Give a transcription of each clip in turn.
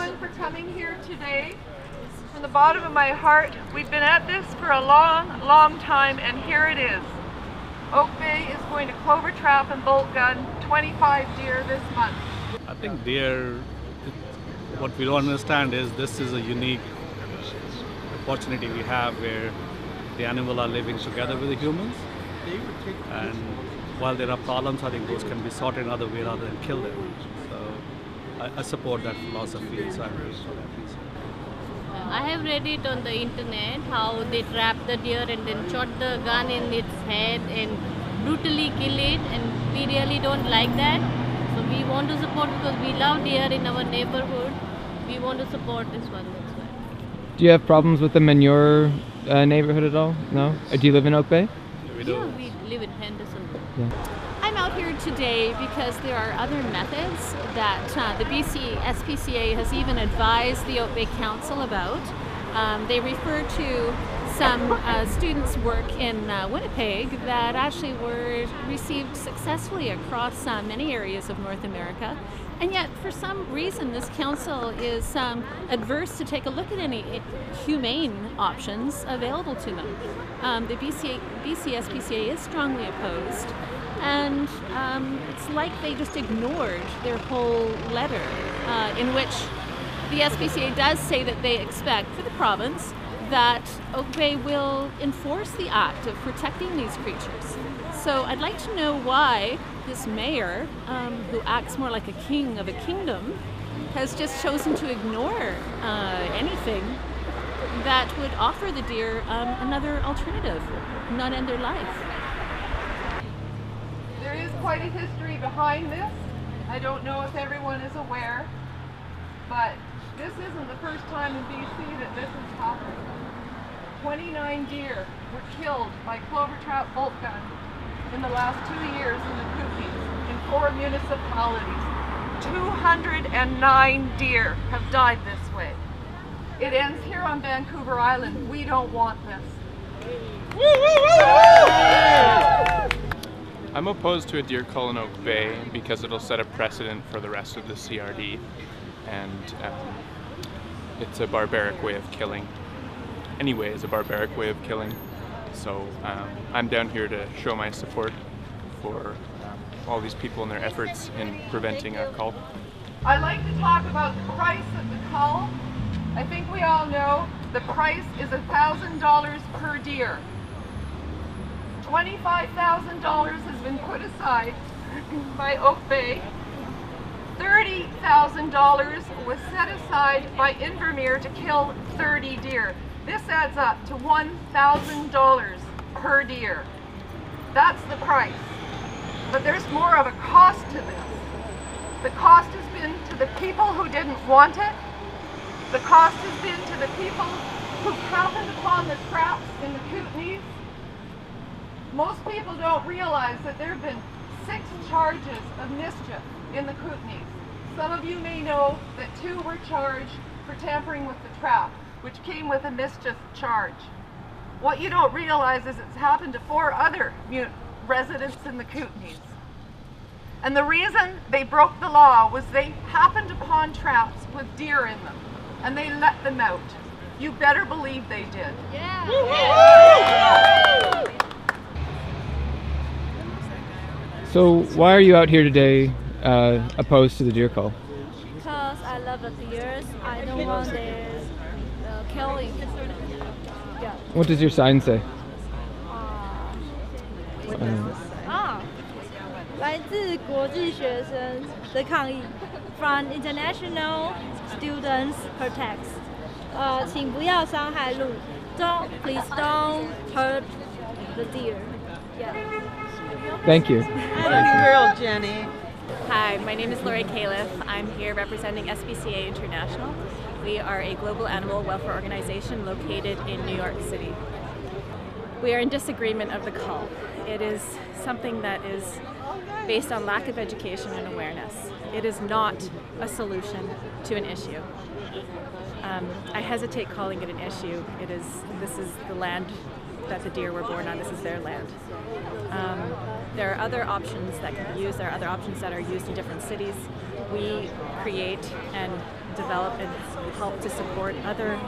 everyone for coming here today. From the bottom of my heart, we've been at this for a long time, and here it is. Oak Bay is going to clover trap and bolt gun 25 deer this month. I think deer, what we don't understand is this is a unique opportunity we have where the animal are living together with the humans. And while there are problems, I think those can be sorted another way rather than kill them. So I support that philosophy, so I'm really for that reason. I have read it on the internet how they trap the deer and then shot the gun in its head and brutally kill it, and we really don't like that. So we want to support, because we love deer in our neighborhood. We want to support this one, that's why. Do you have problems with them in your neighborhood at all? No? Do you live in Oak Bay? We do. Yeah, we live in Henderson. Yeah. I'm out here today because there are other methods that the BC SPCA has even advised the Oak Bay Council about. They refer to some students' work in Winnipeg that actually were received successfully across many areas of North America. And yet, for some reason, this council is adverse to take a look at any humane options available to them. The BC SPCA is strongly opposed, and it's like they just ignored their whole letter, in which the SPCA does say that they expect for the province that Oak Bay will enforce the act of protecting these creatures. So I'd like to know why this mayor, who acts more like a king of a kingdom, has just chosen to ignore anything that would offer the deer another alternative, not end their life. There is quite a history behind this. I don't know if everyone is aware, but this isn't the first time in BC that this has happened. 29 deer were killed by clover trap bolt gun in the last 2 years in the Kootenays in 4 municipalities. 209 deer have died this way. It ends here on Vancouver Island. We don't want this. I'm opposed to a deer cull in Oak Bay because it'll set a precedent for the rest of the CRD, and it's a barbaric way of killing. Anyway, it's a barbaric way of killing. So I'm down here to show my support for all these people and their efforts in preventing a cull. I'd like to talk about the price of the cull. I think we all know the price is $1,000 per deer. $25,000 has been put aside by Oak Bay. $30,000 was set aside by Invermere to kill 30 deer. This adds up to $1,000 per deer. That's the price. But there's more of a cost to this. The cost has been to the people who didn't want it. The cost has been to the people who happened upon the traps in the Kootenays. Most people don't realize that there have been 6 charges of mischief in the Kootenays. Some of you may know that 2 were charged for tampering with the trap, which came with a mischief charge. What you don't realize is it's happened to 4 other residents in the Kootenays. And the reason they broke the law was they happened upon traps with deer in them, and they let them out. You better believe they did. Yeah. So why are you out here today opposed to the deer cull? Because I love the deers. I don't want their killing. Yeah. What does your sign say? 来自国际学生的抗议 from international students protest. 请不要伤害鹿 please don't hurt the deer. Yeah. Thank you. Girl, Jenny. Hi, my name is Lori Califf. I'm here representing SPCA International. We are a global animal welfare organization located in New York City. We are in disagreement of the cull. It is something that is based on lack of education and awareness. It is not a solution to an issue. I hesitate calling it an issue. This is the land that the deer were born on. This is their land. There are other options that can be used. There are other options that are used in different cities. We create and develop and help to support other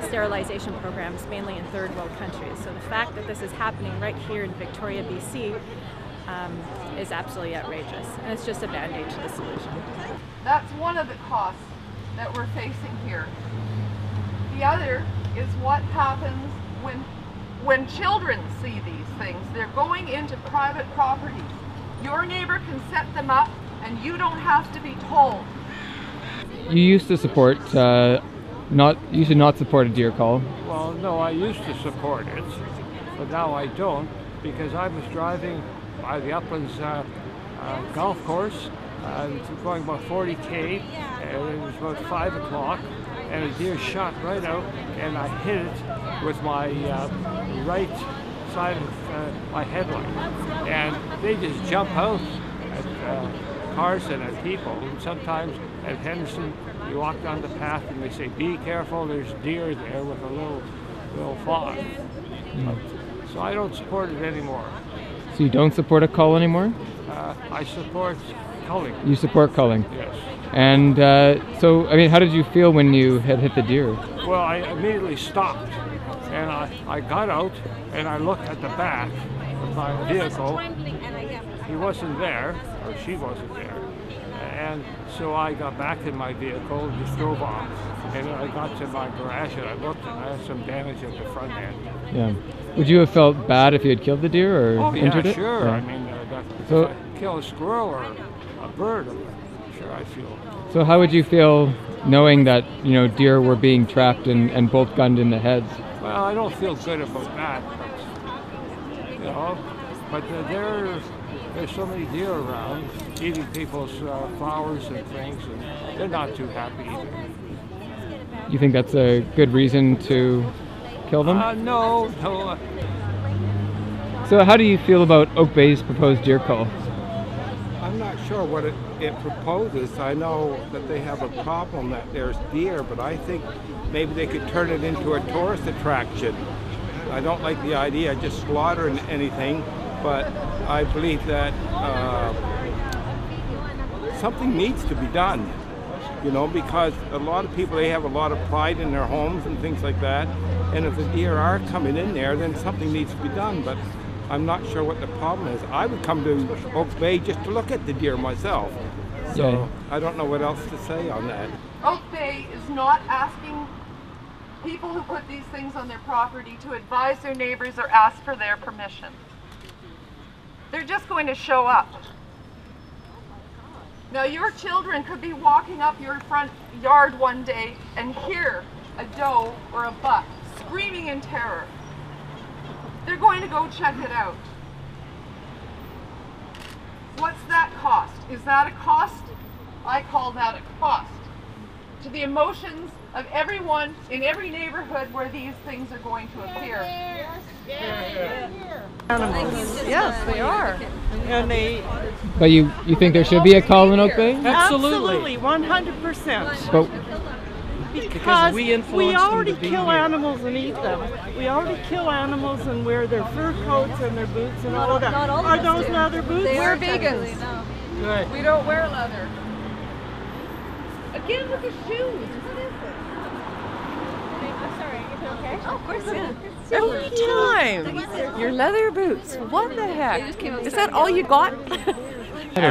sterilization programs, mainly in third world countries. So the fact that this is happening right here in Victoria, BC, is absolutely outrageous, and it's just a band-aid to the solution. That's one of the costs that we're facing here. The other is what happens when children see these things. They're going into private properties. Your neighbor can set them up and you don't have to be told. You used to support, you should not support a deer cull. Well, no, I used to support it, but now I don't, because I was driving by the Uplands golf course, going about 40k, and it was about 5 o'clock, and a deer shot right out, and I hit it with my right side of my headlight. And they just jump out at cars and at people. And sometimes at Henderson, you walk down the path and they say, "Be careful, there's deer there with a little fog." So I don't support it anymore. So you don't support a cull anymore? I support culling. You support culling? Yes. And so, I mean, how did you feel when you had hit the deer? Well, I immediately stopped, and I got out, and I looked at the back of my vehicle. He wasn't there, or she wasn't there. And so I got back in my vehicle and just drove off. And I got to my garage and I looked, and I had some damage at the front end. Yeah. Would you have felt bad if you had killed the deer or injured it? Sure. Yeah. I mean, so, if I kill a squirrel or a bird, sure I feel. So how would you feel knowing that, you know, deer were being trapped and both gunned in the heads? Well, I don't feel good about that, but, you know, but there's so many deer around eating people's flowers and things, and they're not too happy either. You think that's a good reason to kill them? No. So how do you feel about Oak Bay's proposed deer cull? I'm not sure what it proposes. I know that they have a problem that there's deer, but I think maybe they could turn it into a tourist attraction. I don't like the idea of just slaughtering anything, but I believe that something needs to be done, you know, because a lot of people, they have a lot of pride in their homes and things like that, and if the deer are coming in there, then something needs to be done, but I'm not sure what the problem is. I would come to Oak Bay just to look at the deer myself, so I don't know what else to say on that. Oak Bay is not asking people who put these things on their property to advise their neighbors or ask for their permission. They're just going to show up. Now your children could be walking up your front yard one day and hear a doe or a buck screaming in terror. They're going to go check it out. What's that cost? Is that a cost? I call that a cost to the emotions of everyone in every neighborhood where these things are going to appear. Animals. Yes, they are. And they... But you think there should be a cull in Oak Bay? Absolutely, 100%. But because we already kill animals and eat them. We already kill animals and wear their fur coats and their boots and all of that. Are those leather boots? We're vegans. Good. We don't wear leather. Again with the shoes. What is it? I'm sorry, is it okay? Oh, of course, yeah. Every time! Your leather boots. What the heck? Is that all you got?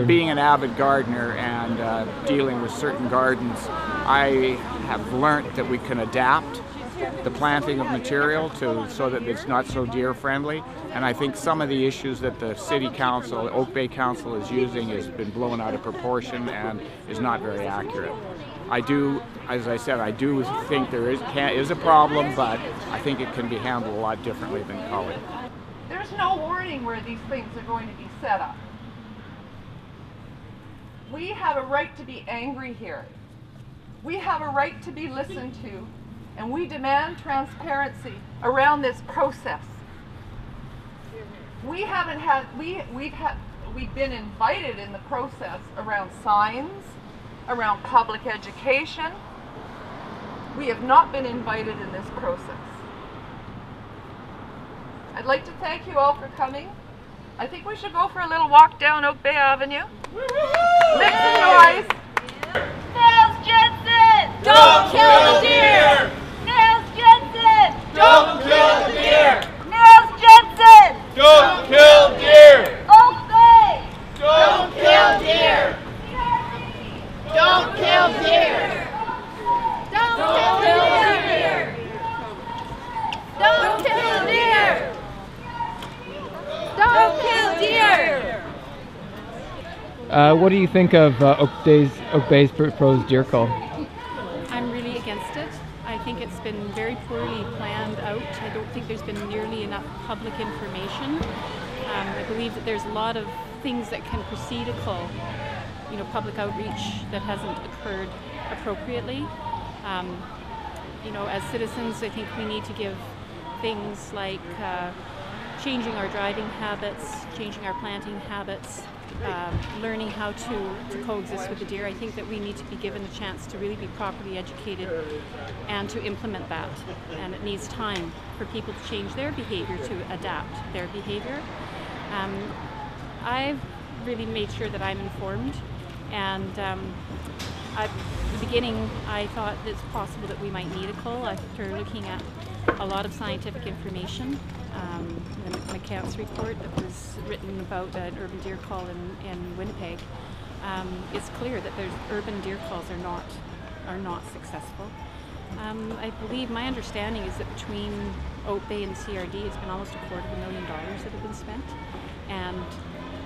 Being an avid gardener and dealing with certain gardens, I have learnt that we can adapt the planting of material so that it's not so deer friendly, and I think some of the issues that the City Council, Oak Bay Council is using has been blown out of proportion and is not very accurate. I do, as I said, I do think there is a problem, but I think it can be handled a lot differently than culling. There's no warning where these things are going to be set up. We have a right to be angry here. We have a right to be listened to, and we demand transparency around this process. We've been invited in the process around signs, around public education. We have not been invited in this process. I'd like to thank you all for coming. I think we should go for a little walk down Oak Bay Avenue. Make some noise. Sales Jensen! Don't kill the deer! Nels Jensen! Don't kill the deer! Nels Jensen! Don't kill deer! Oak Bay! Don't kill deer! Don't kill deer! Don't kill deer! Don't kill deer! Don't kill deer! What do you think of Oak Bay's proposed deer cull? I'm really against it. I think it's been very poorly planned out. I don't think there's been nearly enough public information. I believe that there's a lot of things that can precede a cull. You know, public outreach that hasn't occurred appropriately. You know, as citizens, I think we need to give things like changing our driving habits, changing our planting habits, learning how to coexist with the deer. I think that we need to be given a chance to really be properly educated and to implement that. And it needs time for people to change their behavior, to adapt their behavior. I've really made sure that I'm informed, and at the beginning I thought it's possible that we might need a cull after looking at a lot of scientific information. The McCants report that was written about an urban deer cull in Winnipeg, it's clear that there's urban deer culls are not successful. I believe, my understanding is that between Oak Bay and CRD it's been almost $250,000 that have been spent, and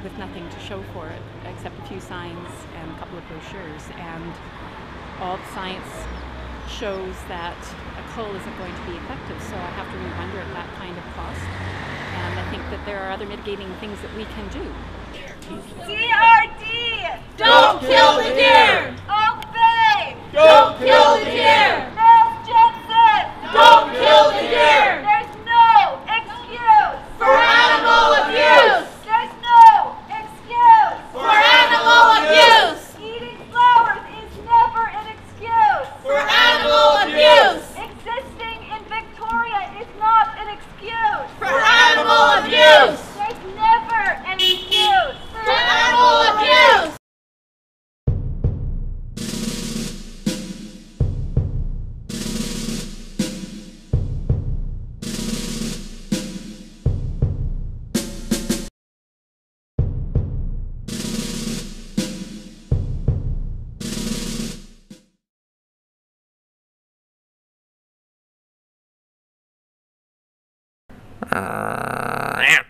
with nothing to show for it except a few signs and a couple of brochures, and all the science shows that a cull isn't going to be effective, so I have to really wonder at that kind of cost. And I think that there are other mitigating things that we can do. CRD! Don't kill the deer! Oak Bay! Don't kill the deer! Nels Jensen! Don't kill the deer! There's no excuse For animal abuse! There's no excuse For animal abuse! Eating flowers is never an excuse For animal abuse! Existing in Victoria is not an excuse For animal abuse! There's never an excuse For animal abuse! Yeah.